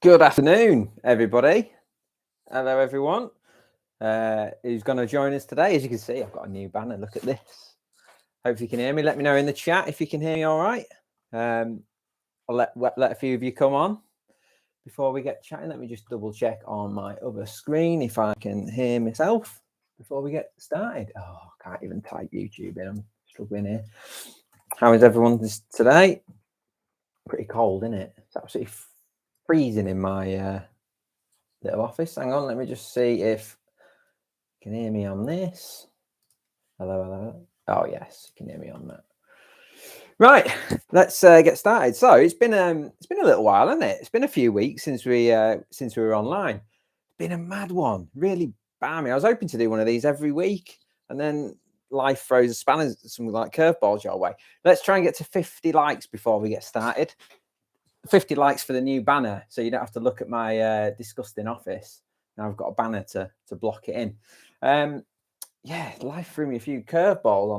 Good afternoon, everybody. Hello, everyone. Who's going to join us today? As you can see, I've got a new banner. Look at this. Hopefully you can hear me. Let me know in the chat if you can hear me all right. I'll let a few of you come on before we get chatting. Let me just double check on my other screen if I can hear myself before we get started. Oh, I can't even type YouTube in. I'm struggling here. How is everyone today? Pretty cold, isn't it? It's absolutely freezing in my little office. Hang on, let me just see if you can hear me on this. Hello. Oh yes, you can hear me on that. Right, let's get started. So it's been a little while, hasn't it? It's been a few weeks since we were online. It's been a mad one, really balmy. I was hoping to do one of these every week, and then life throws a spanner, something like curveballs your way. Let's try and get to 50 likes before we get started. 50 likes for the new banner, so you don't have to look at my disgusting office. Now I've got a banner to block it in. Yeah, life threw me a few curveballs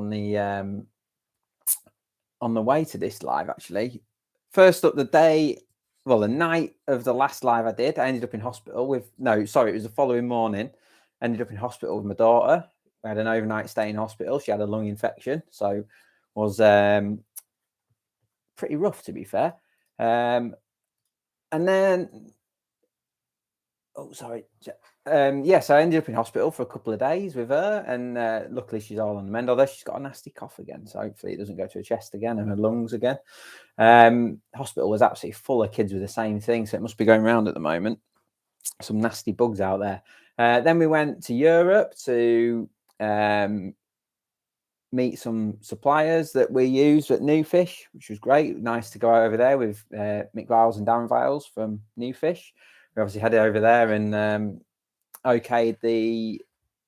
on the way to this live. Actually, first up, the night of the last live I did, I ended up in hospital it was the following morning. Ended up in hospital with my daughter. I had an overnight stay in hospital. She had a lung infection, so was pretty rough, to be fair. And then, so I ended up in hospital for a couple of days with her, and luckily she's all on the mend, although she's got a nasty cough again, so hopefully it doesn't go to her chest again and her lungs again. Hospital was absolutely full of kids with the same thing, so it must be going around at the moment. Some nasty bugs out there. Then we went to Europe to meet some suppliers that we use at New Fish, which was great. Nice to go over there with Mick Viles and Darren Viles from New Fish. We obviously headed over there and okayed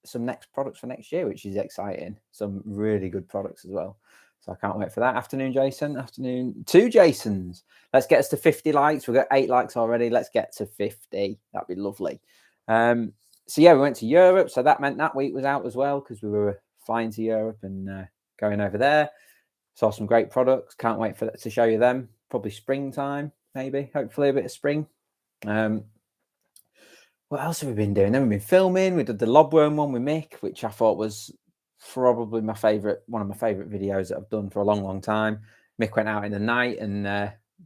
some next products for next year, which is exciting. Some really good products as well. So I can't wait for that. Afternoon, Jason. Afternoon. 2 Jasons. Let's get us to 50 likes. We've got 8 likes already. Let's get to 50. That'd be lovely. So yeah, we went to Europe. So that meant that week was out as well because we were flying to Europe and going over there. Saw some great products. Can't wait to show you them. Probably springtime, maybe. Hopefully a bit of spring. What else have we been doing? Then we've been filming. We did the lobworm one with Mick, which I thought was probably one of my favorite videos that I've done for a long, long time. Mick went out in the night and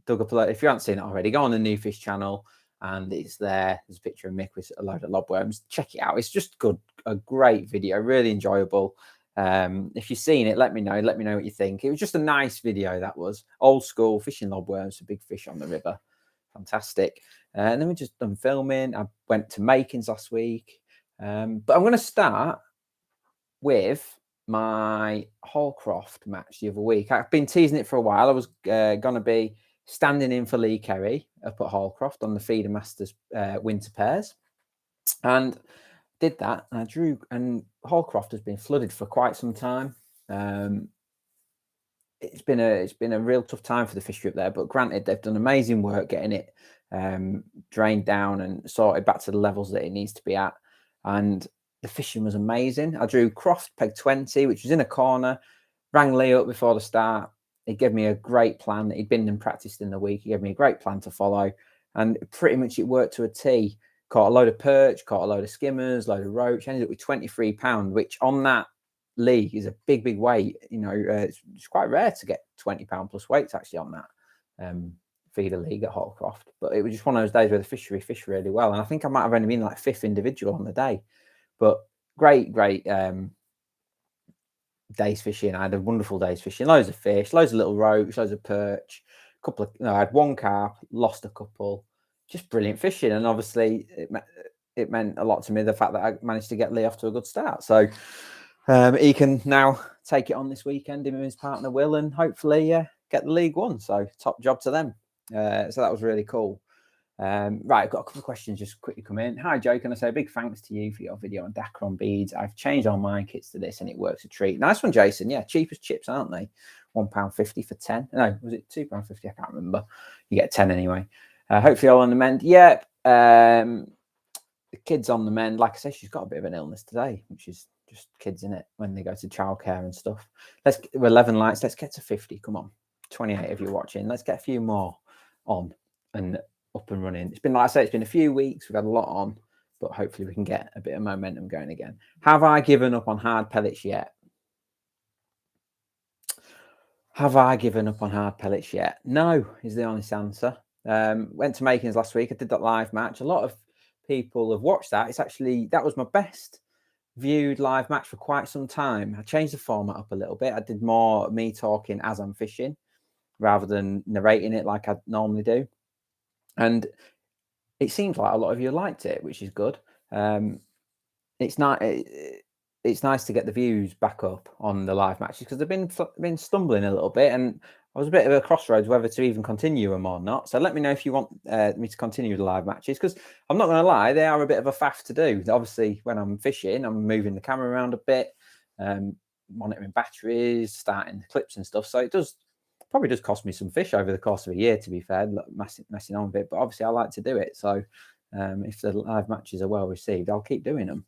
dug up a lot. If you haven't seen it already, go on the New Fish channel and it's there. There's a picture of Mick with a load of lobworms. Check it out. It's just good, a great video, really enjoyable. If you've seen it, let me know. Let me know what you think. It was just a nice video. That was old school fishing lobworms for big fish on the river. Fantastic. And then we just done filming. I went to Makins last week. But I'm going to start with my Holcroft match the other week. I've been teasing it for a while. I was going to be standing in for Lee Kerry up at Holcroft on the Feeder Masters winter pairs. And did that. And I drew, and Holcroft has been flooded for quite some time. It's been a real tough time for the fishery up there, but granted, they've done amazing work getting it drained down and sorted back to the levels that it needs to be at. And the fishing was amazing. I drew Croft peg 20, which was in a corner, rang Lee up before the start. He gave me a great plan. He'd been and practiced in the week. He gave me a great plan to follow, and pretty much it worked to a T. Caught a load of perch, caught a load of skimmers, load of roach. Ended up with 23 pounds, which on that league is a big weight. It's quite rare to get 20 pound plus weights actually on that feeder league at Holcroft. But it was just one of those days where the fishery fished really well, and I think I might have only been like 5th individual on the day. But great days fishing. I had a wonderful days fishing. Loads of fish, loads of little roach, loads of perch. I had 1 carp, lost a couple. Just brilliant fishing, and obviously it meant a lot to me, the fact that I managed to get Lee off to a good start. So he can now take it on this weekend, him and his partner Will, and hopefully get the League One. So top job to them. So that was really cool. Right, I've got a couple of questions just quickly come in. Hi Joe, can I say a big thanks to you for your video on Dacron beads? I've changed all my kits to this and it works a treat. Nice one, Jason. Yeah, cheap as chips, aren't they? £1.50 for 10. No, was it £2.50? I can't remember. You get 10 anyway. Hopefully all on the mend. Yeah, the kid's on the mend. Like I say, she's got a bit of an illness today, which is just kids, in it, when they go to childcare and stuff. We're 11 likes. Let's get to 50. Come on. 28 if you're watching. Let's get a few more on. And up and running. It's been, like I say, it's been a few weeks. We've had a lot on, but hopefully we can get a bit of momentum going again. Have I given up on hard pellets yet? Have I given up on hard pellets yet? No, is the honest answer. Went to Makins last week. I did that live match. A lot of people have watched that. It's actually, that was my best viewed live match for quite some time. I changed the format up a little bit. I did more me talking as I'm fishing rather than narrating it like I normally do. And it seems like a lot of you liked it, which is good. It's not. It's nice to get the views back up on the live matches because they've been stumbling a little bit, and I was a bit of a crossroads whether to even continue them or not. So let me know if you want me to continue the live matches, because I'm not going to lie, they are a bit of a faff to do. Obviously, when I'm fishing, I'm moving the camera around a bit, monitoring batteries, starting the clips and stuff. So it probably does cost me some fish over the course of a year, to be fair, messing on a bit. But obviously, I like to do it. So if the live matches are well received, I'll keep doing them.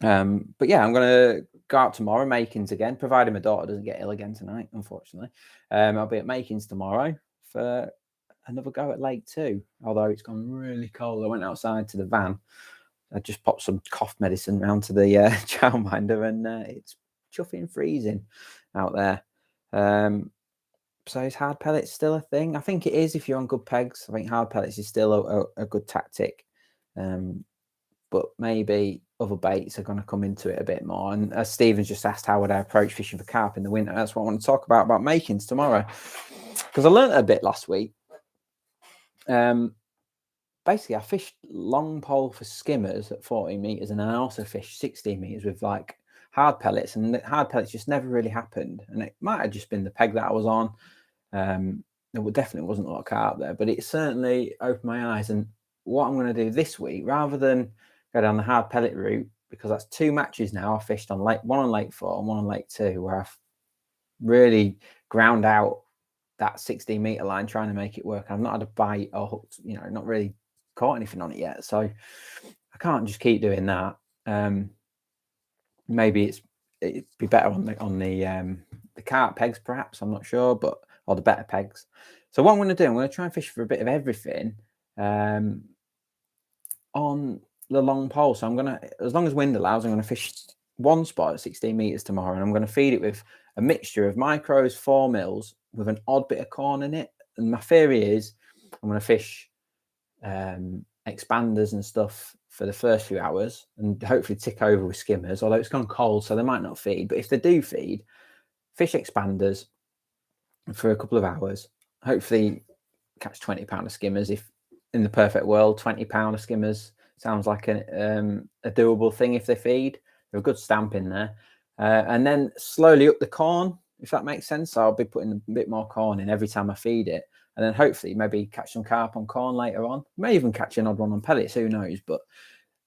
But yeah, I'm going to go out tomorrow, Makins again, provided my daughter doesn't get ill again tonight, unfortunately. I'll be at Makins tomorrow for another go at Lake 2, although it's gone really cold. I went outside to the van. I just popped some cough medicine round to the chowminder, and it's chuffing freezing out there. So is hard pellets still a thing? I think it is if you're on good pegs. I think hard pellets is still a good tactic. But maybe other baits are going to come into it a bit more. And as Stephen's just asked, how would I approach fishing for carp in the winter? That's what I want to talk about Makins tomorrow. Because I learned a bit last week. Basically, I fished long pole for skimmers at 14 meters, and then I also fished 16 meters with like hard pellets, and the hard pellets just never really happened. And it might have just been the peg that I was on. There definitely wasn't a lot of carp there, but it certainly opened my eyes. And what I'm going to do this week, rather than go down the hard pellet route, because that's 2 matches now I fished on one on Lake 4 and one on Lake 2, where I've really ground out that 16 meter line trying to make it work. I've not had a bite or hooked, not really caught anything on it yet. So I can't just keep doing that. Maybe it'd be better on the carp pegs, perhaps. I'm not sure, or the better pegs. So what I'm going to do, I'm going to try and fish for a bit of everything on the long pole. So I'm going to, as long as wind allows, I'm going to fish one spot at 16 meters tomorrow, and I'm going to feed it with a mixture of micros, 4 mils with an odd bit of corn in it. And my theory is I'm going to fish expanders and stuff for the first few hours and hopefully tick over with skimmers, although it's gone cold, so they might not feed. But if they do feed, fish expanders for a couple of hours, hopefully catch 20 pound of skimmers. If in the perfect world, 20 pound of skimmers sounds like a doable thing if they feed. They're a good stamp in there. And then slowly up the corn, if that makes sense. So I'll be putting a bit more corn in every time I feed it. And then hopefully maybe catch some carp on corn later on. May even catch an odd one on pellets, who knows. But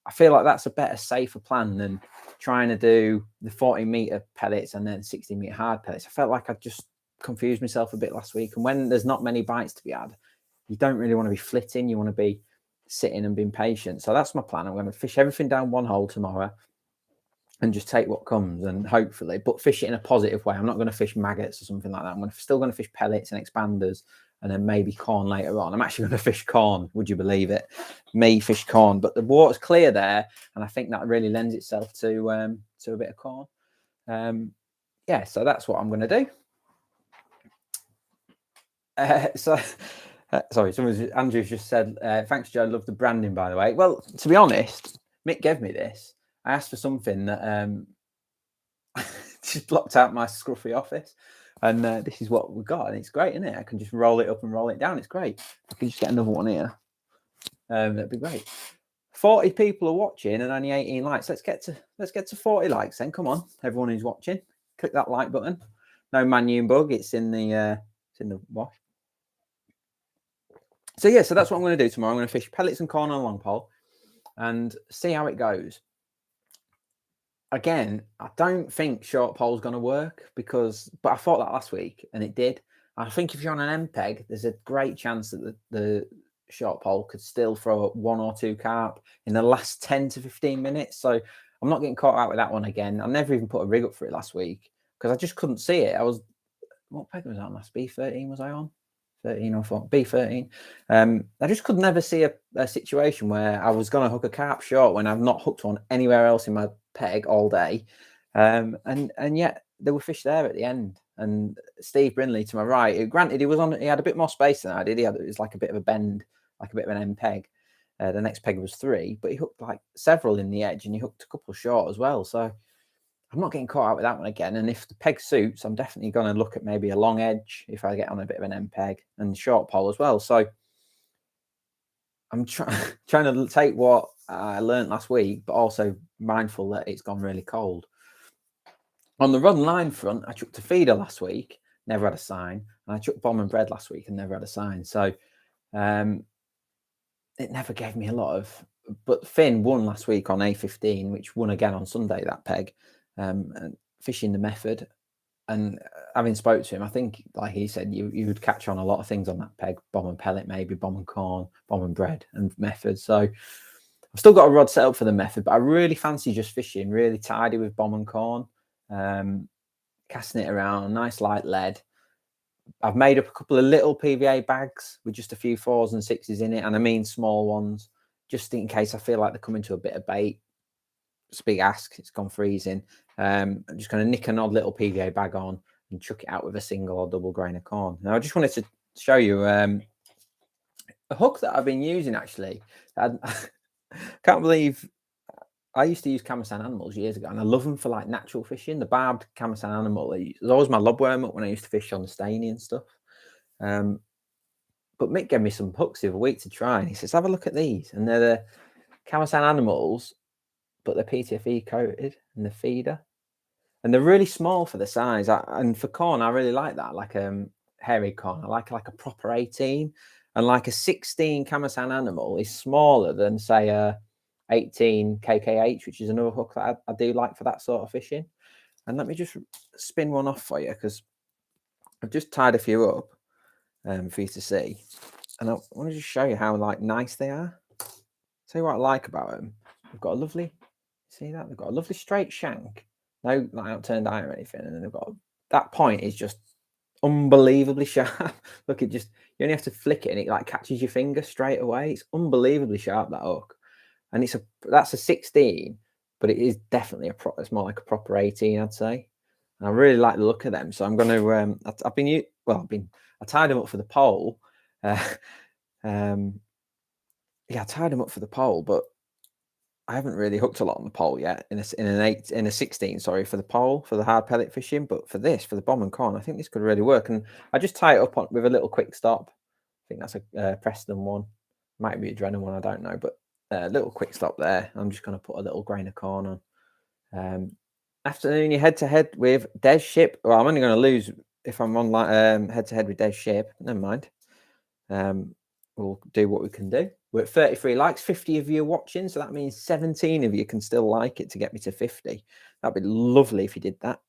I feel like that's a better, safer plan than trying to do the 40 meter pellets and then 60 meter hard pellets. I felt like I just confused myself a bit last week. And when there's not many bites to be had, you don't really want to be flitting. You want to be sitting and being patient. So that's my plan. I'm going to fish everything down one hole tomorrow and just take what comes, and hopefully, but fish it in a positive way. I'm not going to fish maggots or something like that. I'm still going to fish pellets and expanders, and then maybe corn later on. I'm actually going to fish corn. Would you believe it? Me fish corn, but the water's clear there, and I think that really lends itself to a bit of corn. Yeah, so that's what I'm going to do. Sorry, Andrew's just said, thanks, Joe. Love the branding, by the way. Well, to be honest, Mick gave me this. I asked for something that just blocked out my scruffy office. And this is what we've got. And it's great, isn't it? I can just roll it up and roll it down. It's great. I can just get another one here. That'd be great. 40 people are watching and only 18 likes. Let's get to 40 likes then. Come on, everyone who's watching. Click that like button. No Manu bug. It's in the wash. So yeah, so that's what I'm going to do tomorrow. I'm going to fish pellets and corn on a long pole and see how it goes. Again, I don't think short pole's going to work but I thought that last week and it did. I think if you're on an MPEG, there's a great chance that the short pole could still throw up 1 or 2 carp in the last 10 to 15 minutes. So I'm not getting caught out with that one again. I never even put a rig up for it last week because I just couldn't see it. What peg was I on last? B13 was I on? 13 or 4, B13. I just could never see a situation where I was going to hook a carp short when I've not hooked one anywhere else in my peg all day. And yet there were fish there at the end. And Steve Brinley to my right, granted he had a bit more space than I did. It was like a bit of a bend, like a bit of an end peg. The next peg was 3, but he hooked like several in the edge and he hooked a couple short as well. So I'm not getting caught out with that one again. And if the peg suits, I'm definitely going to look at maybe a long edge if I get on a bit of an end peg and short pole as well. So I'm trying to take what I learned last week, but also mindful that it's gone really cold. On the rod and line front, I chucked a feeder last week, never had a sign. And I chucked bomb and bread last week and never had a sign. So it never gave me a lot of, but Finn won last week on A15, which won again on Sunday, that peg, and fishing the method. And having spoke to him, I think, like he said, you would catch on a lot of things on that peg, bomb and pellet, maybe bomb and corn, bomb and bread and method. So I've still got a rod set up for the method, but I really fancy just fishing really tidy with bomb and corn, casting it around, nice light lead. I've made up a couple of little PVA bags with just a few 4s and 6s in it, and I mean small ones, just in case I feel like they're coming to a bit of bait. It's a big ask. It's gone freezing. I'm just going to nick an odd little PVA bag on and chuck it out with a single or double grain of corn. Now, I just wanted to show you a hook that I've been using, actually. I can't believe I used to use Kamasan animals years ago, and I love them for like natural fishing. The barbed Kamasan animal, it was always my lobworm up when I used to fish on the Staney and stuff. But Mick gave me some hooks the other week to try, and he says, have a look at these. And they're the Kamasan animals, but they're PTFE coated and the feeder. And they're really small for the size. And for corn, I really like that, like hairy corn. I like a proper 18. And like a 16 Kamasan animal is smaller than, say, a 18 KKH, which is another hook that I do like for that sort of fishing. And let me just spin one off for you, because I've just tied a few up for you to see. And I want to just show you how like nice they are. Tell you what I like about them. They've got a lovely, see that? They've got a lovely straight shank. No like outturned eye or anything. And then they've got, that point is just unbelievably sharp. Look, you only have to flick it and it like catches your finger straight away. It's unbelievably sharp, that hook. And that's a 16, but it is definitely it's more like a proper 18, I'd say. And I really like the look of them. So I'm going to, I tied them up for the pole. Yeah, I tied them up for the pole, but I haven't really hooked a lot on the pole yet in a 16, sorry, for the pole, for the hard pellet fishing. But for the bomb and corn, I think this could really work. And I just tie it up with a little quick stop. I think that's a Preston one. Might be a Drennan one, I don't know. But a little quick stop there. I'm just going to put a little grain of corn on. Afternoon, you head to head with Des Ship. Well, I'm only going to lose if I'm on head to head with Des Ship. Never mind. We'll do what we can do. We're at 33 likes, 50 of you watching, so that means 17 of you can still like it to get me to 50. That'd be lovely if you did that.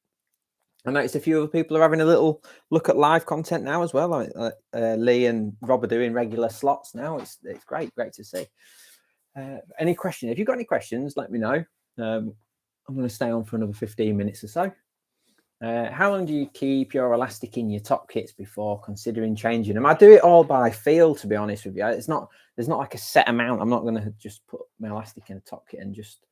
I noticed a few other people are having a little look at live content now as well. Like Lee and Rob are doing regular slots now. It's great to see. Any questions? If you've got any questions, let me know. I'm going to stay on for another 15 minutes or so. How long do you keep your elastic in your top kits before considering changing them? I do it all by feel, to be honest with you. There's not like a set amount. I'm not going to just put my elastic in a top kit and just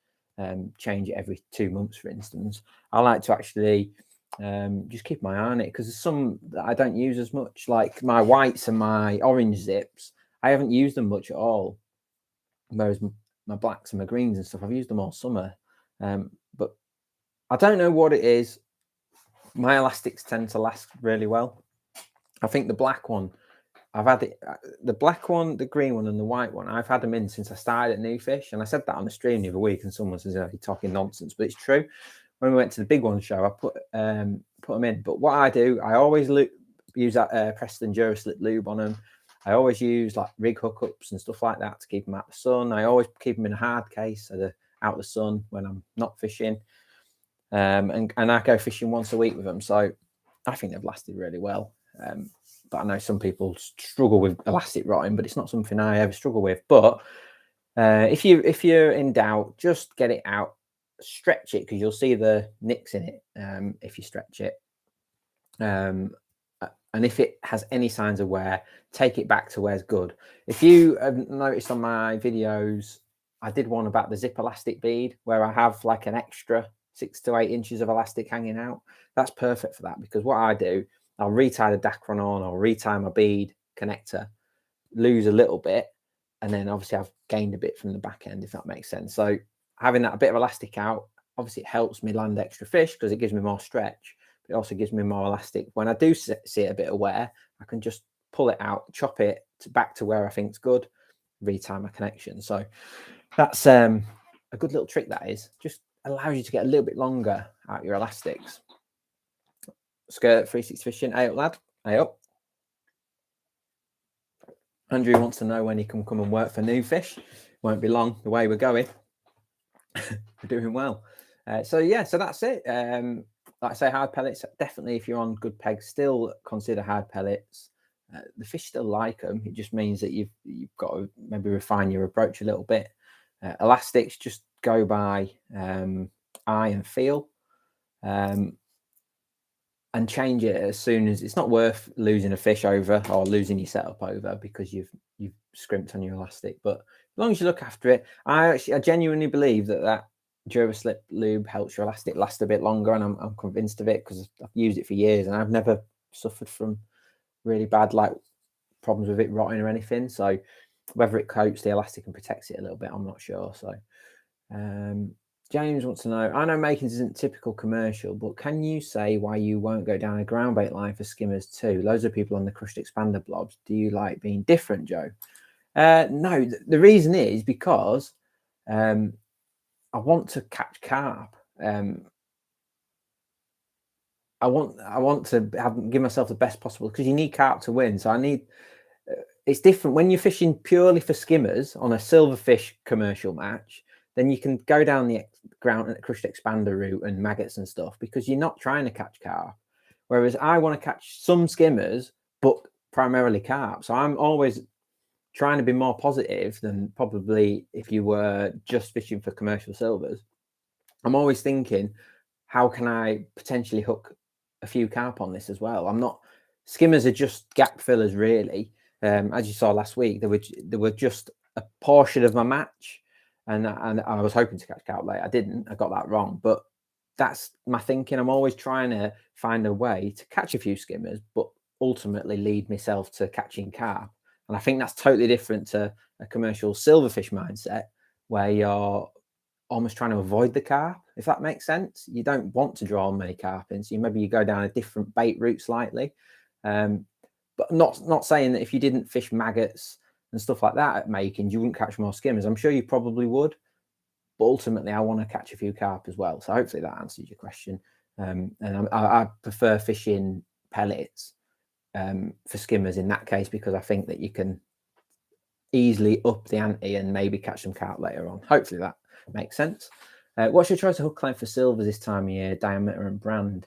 change it every 2 months, for instance. I like to actually just keep my eye on it, because there's some that I don't use as much, like my whites and my orange zips. I haven't used them much at all. Whereas my blacks and my greens and stuff, I've used them all summer. But I don't know what it is. My elastics tend to last really well. I think the black one, I've had it, the black one, the green one, and the white one, I've had them in since I started at New Fish. And I said that on the stream the other week, and someone says, "Oh, you're talking nonsense," but it's true. When we went to the big one show, I put them in. But what I do, I always use that Preston Duraslip lube on them. I always use like rig hookups and stuff like that to keep them out of the sun. I always keep them in a hard case so they're out of the sun when I'm not fishing. And I go fishing once a week with them, so I think they've lasted really well. But I know some people struggle with elastic rotting, but it's not something I ever struggle with. But if you're in doubt, just get it out, stretch it, because you'll see the nicks in it if you stretch it. And if it has any signs of wear, take it back to where's good. If you have noticed on my videos, I did one about the zip elastic bead where I have like an extra 6 to 8 inches of elastic hanging out. That's perfect for that, because what I do, I'll retie the Dacron on, I'll retie my bead connector, lose a little bit, and then obviously I've gained a bit from the back end, if that makes sense. So having that a bit of elastic out, obviously it helps me land extra fish because it gives me more stretch. It also gives me more elastic. When I do see a bit of wear, I can just pull it out, chop it back to where I think it's good, retie my connection. So that's a good little trick. That is, just allows you to get a little bit longer out your elastics. Skirt 360 fishing. Hey up, lad. Hey up. Andrew wants to know when he can come and work for New Fish. Won't be long. The way we're going, we're doing well. So yeah, so that's it. Like I say, hard pellets, definitely if you're on good pegs, still consider hard pellets. The fish still like them. It just means that you've got to maybe refine your approach a little bit. Elastics, just go by eye and feel, and change it as soon as it's not worth losing a fish over or losing your setup over because you've scrimped on your elastic. But as long as you look after it, I genuinely believe that Duraslip lube helps your elastic last a bit longer, and I'm convinced of it because I've used it for years and I've never suffered from really bad like problems with it rotting or anything. So whether it coats the elastic and protects it a little bit, I'm not sure. So James wants to know, I know Makins isn't typical commercial, but can you say why you won't go down a ground bait line for skimmers too? Loads of people on the crushed expander blobs. Do you like being different, Joe? No, the reason is because I want to catch carp. I want to give myself the best possible, because you need carp to win. So I need. It's different when you're fishing purely for skimmers on a silverfish commercial match. Then you can go down the ground crushed expander route and maggots and stuff because you're not trying to catch carp. Whereas I want to catch some skimmers, but primarily carp. So I'm always trying to be more positive than probably if you were just fishing for commercial silvers. I'm always thinking, how can I potentially hook a few carp on this as well? I'm not, skimmers are just gap fillers really. As you saw last week, they were just a portion of my match, and I was hoping to catch carp late. I didn't. I got that wrong, but that's my thinking. I'm always trying to find a way to catch a few skimmers, but ultimately lead myself to catching carp. And I think that's totally different to a commercial silverfish mindset where you're almost trying to avoid the carp, if that makes sense. You don't want to draw many carp in, so maybe you go down a different bait route slightly. But not saying that if you didn't fish maggots and stuff like that at Makins, you wouldn't catch more skimmers. I'm sure you probably would, but ultimately I want to catch a few carp as well. So hopefully that answers your question. And I prefer fishing pellets for skimmers in that case, because I think that you can easily up the ante and maybe catch some carp later on. Hopefully that makes sense. What's your choice of hook length for silvers this time of year, diameter and brand?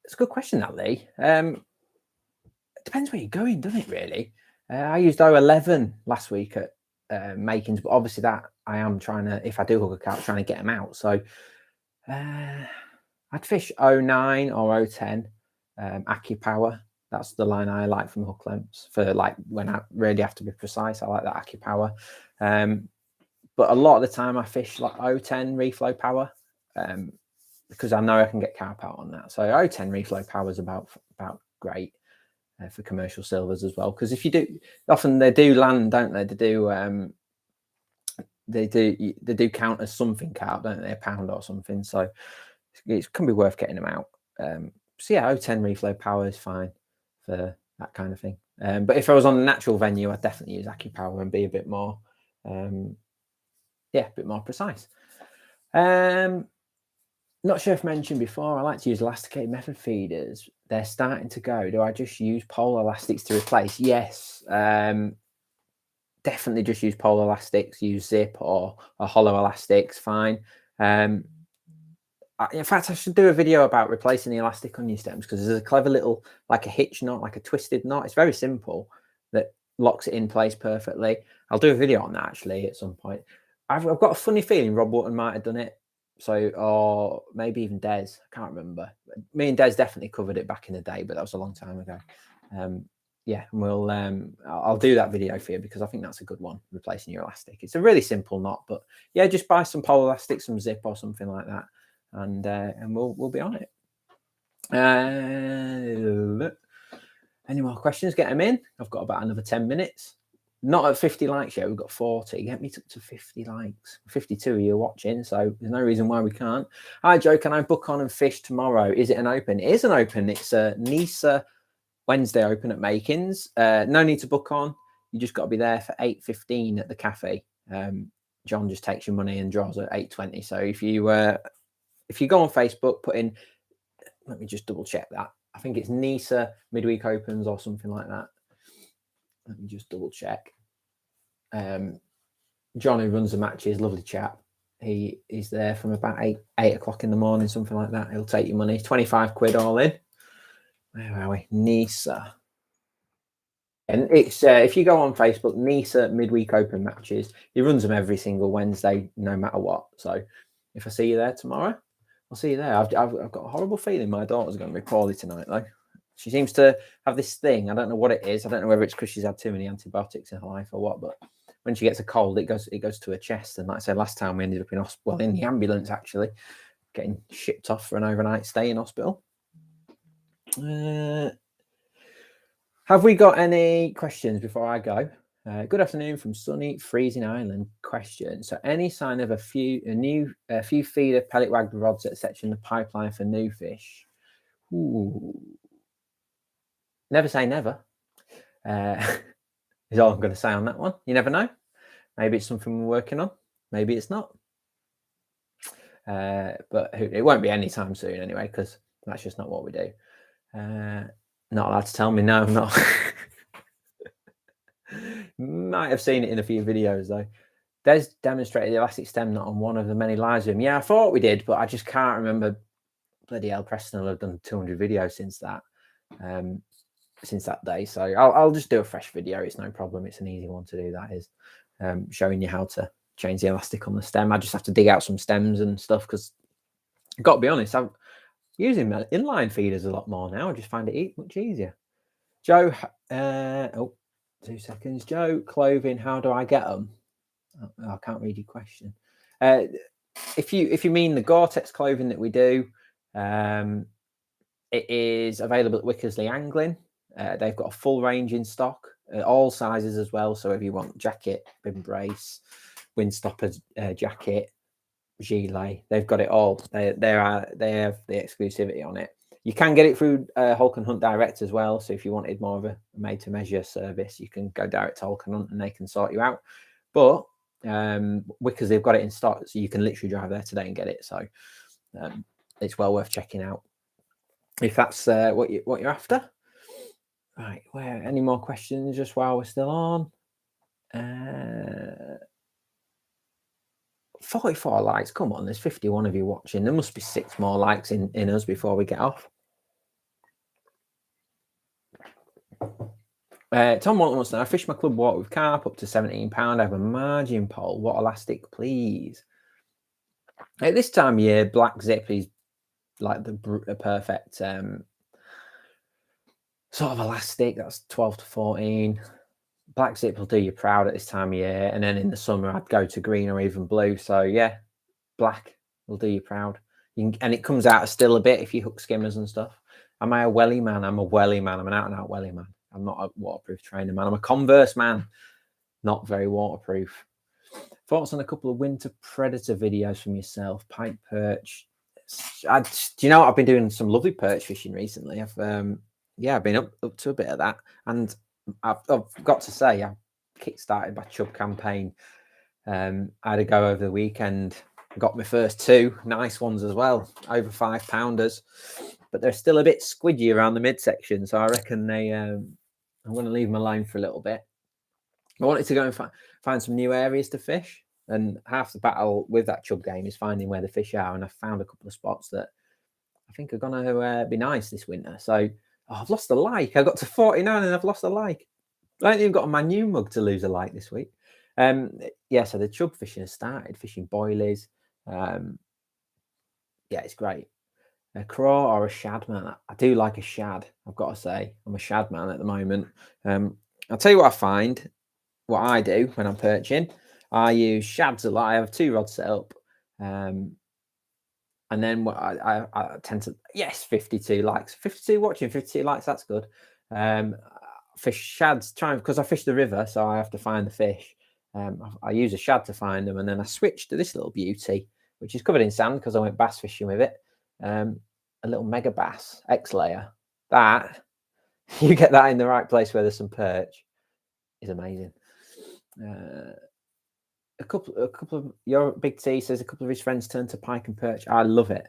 It's a good question, that, Lee. It depends where you're going, doesn't it, really? I used 0.11 last week at Makins, but obviously that I am trying to, if I do hook a carp, trying to get them out. So I'd fish 0.9 or 0.10 AccuPower. That's the line I like from hook lengths for like when I really have to be precise. I like that AccuPower. But a lot of the time I fish like 0.10 reflow power because I know I can get carp out on that. So 0.10 reflow power is about great for commercial silvers as well. Because if you do, often they do land, don't they? They do count as something carp, don't they? A pound or something. So it can be worth getting them out. So yeah, 0.10 reflow power is fine for that kind of thing. But if I was on a natural venue, I'd definitely use AccuPower and be a bit more, a bit more precise. Not sure if mentioned before, I like to use elasticated method feeders. They're starting to go. Do I just use pole elastics to replace? Yes. Definitely just use pole elastics, use zip or hollow elastics, fine. In fact, I should do a video about replacing the elastic on your stems, because there's a clever little, like a hitch knot, like a twisted knot. It's very simple that locks it in place perfectly. I'll do a video on that actually at some point. I've got a funny feeling Rob Wotton might have done it So, or maybe even Des, I can't remember. Me and Des definitely covered it back in the day, but that was a long time ago. Yeah, and we'll I'll do that video for you because I think that's a good one, replacing your elastic. It's a really simple knot, but yeah, just buy some pole elastic, some zip or something like that, and we'll be on it. Any more questions? Get them in. I've got about another 10 minutes. Not at 50 likes yet. We've got 40. Get me up to 50 likes. 52 of you watching, so there's no reason why we can't. Hi, Joe. Can I book on and fish tomorrow? Is it an open? It is an open. It's a NISA Wednesday open at Makins. No need to book on. You just got to be there for 8:15 at the cafe. John just takes your money and draws at 8:20. So if you go on Facebook, put in, let me just double check that. I think it's NISA midweek opens or something like that. Let me just double check. John, who runs the matches, lovely chap. He's there from about 8 o'clock in the morning, something like that. He'll take your money. 25 quid all in. Where are we? NISA. And it's if you go on Facebook, NISA midweek open matches. He runs them every single Wednesday, no matter what. So if I see you there tomorrow, I'll see you there. I've got a horrible feeling my daughter's going to be poorly tonight, though. She seems to have this thing. I don't know what it is. I don't know whether it's because she's had too many antibiotics in her life or what. But when she gets a cold, it goes to her chest. And like I said, last time we ended up in hospital, in the ambulance actually, getting shipped off for an overnight stay in hospital. Have we got any questions before I go? Good afternoon from sunny Freezing Island. Question: so, any sign of a few feeder pellet wagged rods, etc., in the pipeline for new fish? Ooh. Never say never. Is all I'm going to say on that one. You never know. Maybe it's something we're working on. Maybe it's not. But it won't be anytime soon anyway, because that's just not what we do. Not allowed to tell me no, I'm not. Might have seen it in a few videos though. Des demonstrated the elastic stem knot on one of the many lives of him. Yeah, I thought we did, but I just can't remember. Bloody hell, Preston will have done 200 videos since that day. So I'll just do a fresh video. It's no problem. It's an easy one to do. That is showing you how to change the elastic on the stem. I just have to dig out some stems and stuff because I've got to be honest, I'm using inline feeders a lot more now. I just find it much easier. Joe, 2 seconds. Joe, clothing, how do I get them? Oh, I can't read your question. If you mean the Gore-Tex clothing that we do, it is available at Wickersley Angling. They've got a full range in stock, all sizes as well. So if you want jacket, bib brace, windstopper jacket, gilet, they've got it all. They have the exclusivity on it. You can get it through Hulk and Hunt Direct as well. So if you wanted more of a made-to-measure service, you can go direct to Hulk and Hunt and they can sort you out. But Wickers, they've got it in stock, so you can literally drive there today and get it. So it's well worth checking out if that's what you're after. Right, any more questions just while we're still on? 44 likes. Come on, there's 51 of you watching. There must be 6 more likes in us before we get off. Tom Walton wants to know, I fish my club water with carp up to 17 pound. I have a margin pole. What elastic, please? At this time of year, black zip is like the perfect sort of elastic. That's 12 to 14. Black zip will do you proud at this time of year. And then in the summer, I'd go to green or even blue. So yeah, black will do you proud. And it comes out still a bit if you hook skimmers and stuff. Am I a welly man? I'm a welly man. I'm an out and out welly man. I'm not a waterproof trainer man. I'm a Converse man. Not very waterproof. Thoughts on a couple of winter predator videos from yourself? Pipe perch. Do you know what? I've been doing some lovely perch fishing recently. I've been up to a bit of that. And I've got to say, I kick-started my chub campaign. I had a go over the weekend. Got my first 2 nice ones as well, over 5 pounders. But they're still a bit squidgy around the midsection. So I reckon I'm going to leave them alone for a little bit. I wanted to go and find some new areas to fish. And half the battle with that chub game is finding where the fish are. And I found a couple of spots that I think are going to be nice this winter. So I've lost a like. I got to 49 and I've lost a like. I ain't even got on my new mug to lose a like this week. So the chub fishing has started, fishing boilies. yeah, it's great. A craw or a shad, man. I do like a shad, I've got to say. I'm a shad man at the moment. I'll tell you what I find, what I do when I'm perching. I use shads a lot. I have 2 rods set up. And then what I tend to, yes, 52 likes, 52 watching, 52 likes, that's good. Fish shads, because I fish the river, so I have to find the fish. I use a shad to find them, and then I switched to this little beauty, which is covered in sand because I went bass fishing with it. A little mega bass X layer. That you get that in the right place where there's some perch is amazing. A couple of your Big T says a couple of his friends turned to pike and perch. I love it.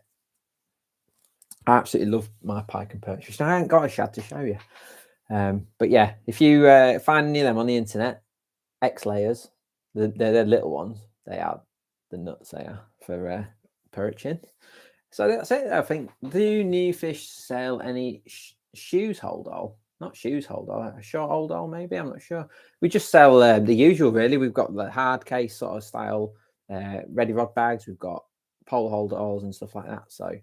I absolutely love my pike and perch fish. I ain't got a shad to show you. But yeah, if you find any of them on the internet, X layers, they're little ones. They are the nuts they are for perching. So that's it. I think. Do new fish sell any shoes hold all? Not shoes hold all, a short hold all maybe. I'm not sure. We just sell the usual really. We've got the hard case sort of style ready rod bags. We've got pole hold alls and stuff like that. So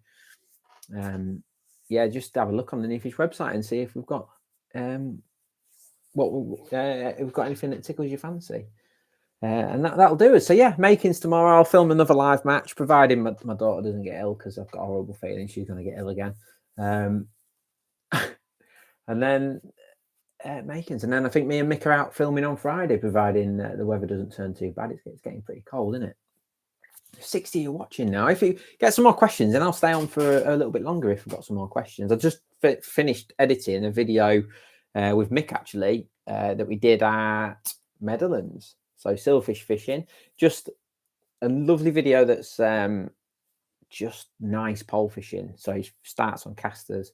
yeah, just have a look on the New Fish website and see if we've got if we've got anything that tickles your fancy. And that'll do it. So yeah, makings tomorrow. I'll film another live match, providing my daughter doesn't get ill, because I've got a horrible feeling she's going to get ill again. And then makings, and then I think me and Mick are out filming on Friday, providing the weather doesn't turn too bad. It's getting pretty cold, isn't it? 60 are watching now. If you get some more questions, then I'll stay on for a little bit longer if we've got some more questions. I just finished editing a video with Mick actually that we did at Meadowlands. So silverfish fishing, just a lovely video that's just nice pole fishing. So he starts on casters,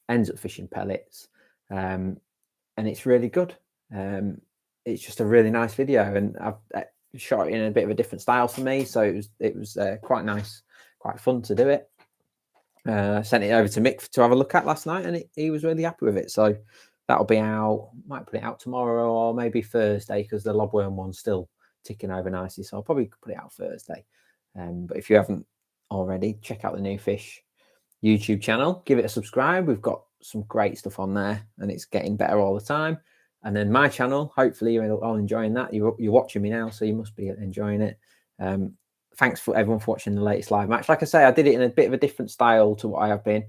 ends up fishing pellets, and it's really good. It's just a really nice video, and I've shot it in a bit of a different style for me, so it was quite nice, quite fun to do it. Sent it over to Mick to have a look at last night, and he was really happy with it. So that'll be out. Might put it out tomorrow or maybe Thursday, because the lobworm one's still ticking over nicely. So I'll probably put it out Thursday. But if you haven't already, check out the New Fish YouTube channel. Give it a subscribe. We've got some great stuff on there, and it's getting better all the time. And then my channel, hopefully you're all enjoying that. You're watching me now, so you must be enjoying it. Thanks for everyone for watching the latest live match. Like I say, I did it in a bit of a different style to what I have been.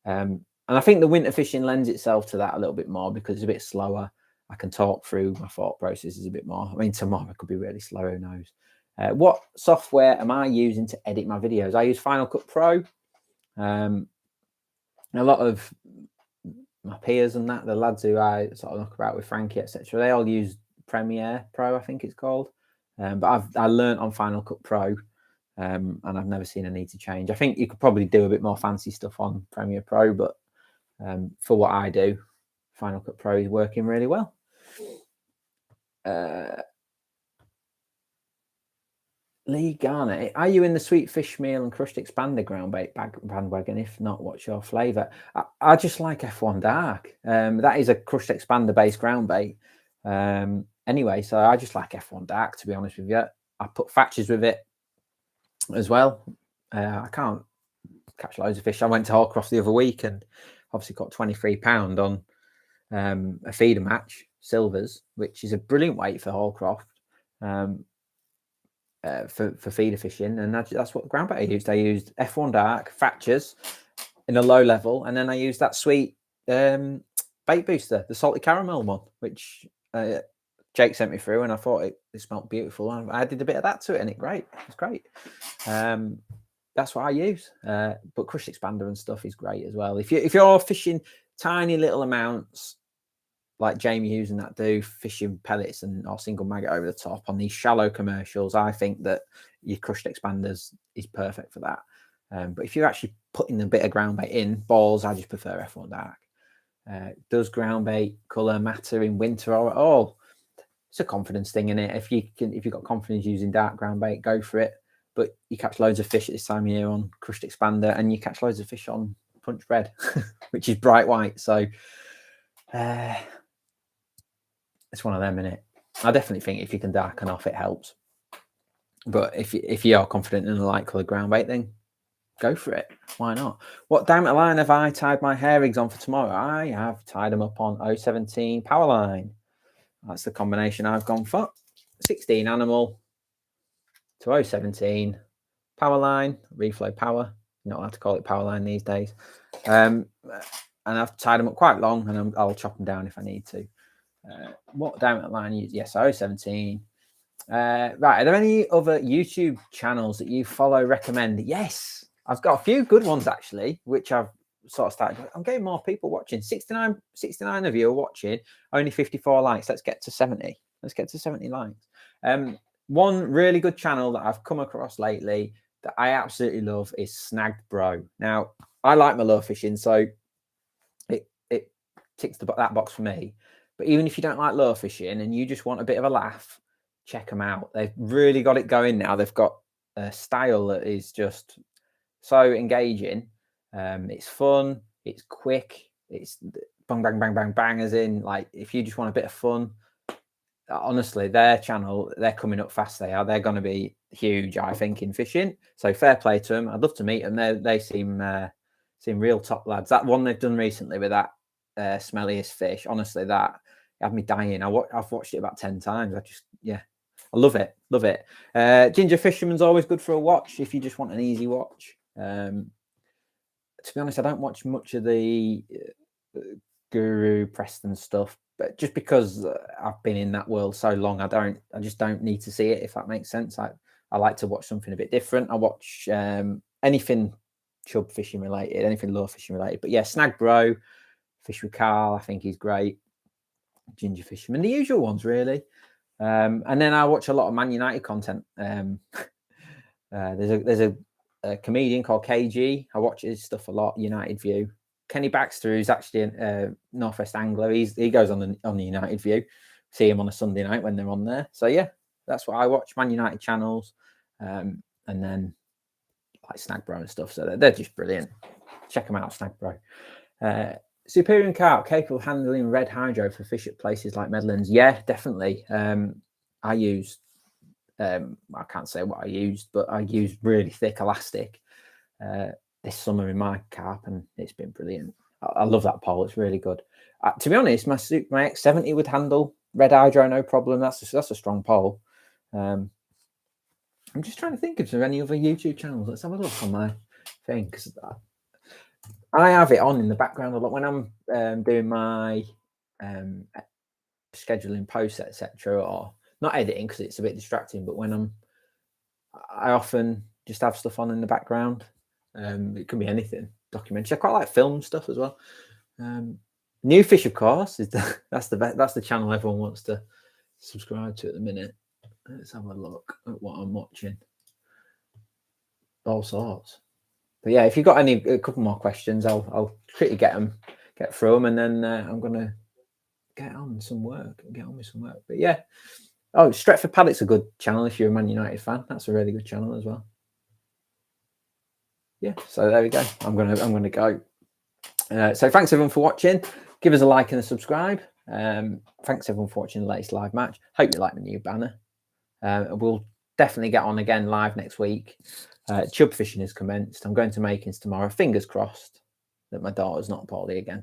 And I think the winter fishing lends itself to that a little bit more, because it's a bit slower. I can talk through my thought processes a bit more. I mean, tomorrow could be really slow, who knows? What software am I using to edit my videos? I use Final Cut Pro. A lot of my peers and that, the lads who I sort of knock about with Frankie, etc., they all use Premiere Pro, I think it's called. But I learned on Final Cut Pro, and I've never seen a need to change. I think you could probably do a bit more fancy stuff on Premiere Pro, but for what I do, Final Cut Pro is working really well. Lee Garner, are you in the sweet fish meal and crushed expander groundbait bandwagon? If not, what's your flavour? I just like F1 Dark. That is a crushed expander based groundbait. Anyway, so I just like F1 Dark, to be honest with you. I put fatches with it as well. I can't catch loads of fish. I went to Hallcroft the other week and obviously got £23 on a feeder match, silvers, which is a brilliant weight for Hallcroft. For feeder fishing, and that's what groundbait I used. I used F1 Dark fatches in a low level, and then I used that sweet bait booster, the salty caramel one, which Jake sent me through, and I thought it smelled beautiful. I added a bit of that to it, and it's great. That's what I use. But crushed expander and stuff is great as well. If you're fishing tiny little amounts, like Jamie Hughes and that do, fishing pellets or single maggot over the top on these shallow commercials, I think that your crushed expanders is perfect for that. But if you're actually putting a bit of groundbait in balls, I just prefer F1 Dark. Does groundbait colour matter in winter or at all? It's a confidence thing, innit? If you've got confidence using dark groundbait, go for it. But you catch loads of fish at this time of year on crushed expander, and you catch loads of fish on punch red, which is bright white. So it's one of them, innit? I definitely think if you can darken off, it helps. But if you are confident in a light coloured groundbait, then go for it. Why not? What diameter line have I tied my hair rigs on for tomorrow? I have tied them up on 017 power line. That's the combination I've gone for. 16 animal to 017 power line, reflow power. You're not allowed to call it power line these days. And I've tied them up quite long, and I'll chop them down if I need to. What diameter line you use? Yes, 017. Right, are there any other YouTube channels that you follow, recommend? Yes, I've got a few good ones actually, which I've sort of started. I'm getting more people watching. 69 of you are watching, only 54 likes. Let's get to 70. Let's get to 70 likes. One really good channel that I've come across lately that I absolutely love is Snagged Bro. Now, I like my lure fishing, so it ticks that box for me. But even if you don't like lure fishing and you just want a bit of a laugh, check them out. They've really got it going now. They've got a style that is just so engaging. It's fun. It's quick. It's bang, bang, bang, bang, bang, as in, like, if you just want a bit of fun, honestly, their channel, they're coming up fast. They are. They're going to be huge, I think, in fishing. So fair play to them. I'd love to meet them. They seem real top lads. That one they've done recently with that smelliest fish, honestly, that had me dying. I've watched it about 10 times. I love it. Love it. Ginger Fisherman's always good for a watch if you just want an easy watch. To be honest, I don't watch much of the Guru Preston stuff, but just because I've been in that world so long, I just don't need to see it, if that makes sense. I like to watch something a bit different. I watch anything chub fishing related, anything lure fishing related. But yeah, Snag Bro, Fish with Carl, I think he's great. Ginger Fisherman, the usual ones really. And then I watch a lot of Man United content. There's a comedian called KG. I watch his stuff a lot. United View. Kenny Baxter, who's actually a Northwest angler. He goes on the United View. See him on a Sunday night when they're on there. So yeah, that's what I watch. Man United channels, and then like Snag Bro and stuff. So they're just brilliant. Check them out, Snag Bro. Superior Carp, capable of handling red hydro for fish at places like Medlands. Yeah, definitely. I used, I can't say what I used, but I used really thick elastic this summer in my carp, and it's been brilliant. I love that pole. It's really good. To be honest, my X70 would handle red hydro no problem. That's a strong pole. I'm just trying to think if there are any other YouTube channels. Let's have a look on my thing, because I have it on in the background a lot when I'm doing my scheduling posts, etc., or not editing because it's a bit distracting. But when I often just have stuff on in the background. It can be anything, documentary. I quite like film stuff as well. New Fish, of course, that's the channel everyone wants to subscribe to at the minute. Let's have a look at what I'm watching. All sorts. But yeah, if you've got a couple more questions, I'll quickly get through them, and then I'm gonna get on with some work. But yeah, Stretford Paddock's a good channel if you're a Man United fan. That's a really good channel as well. Yeah, so there we go. I'm gonna go. So thanks everyone for watching. Give us a like and a subscribe. Thanks everyone for watching the latest live match. Hope you like the new banner. We'll definitely get on again live next week. Chub fishing has commenced. I'm going to Makins tomorrow. Fingers crossed that my daughter's not poorly again.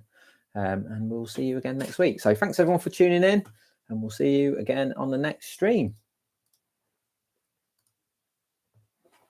And we'll see you again next week. So thanks everyone for tuning in, and we'll see you again on the next stream.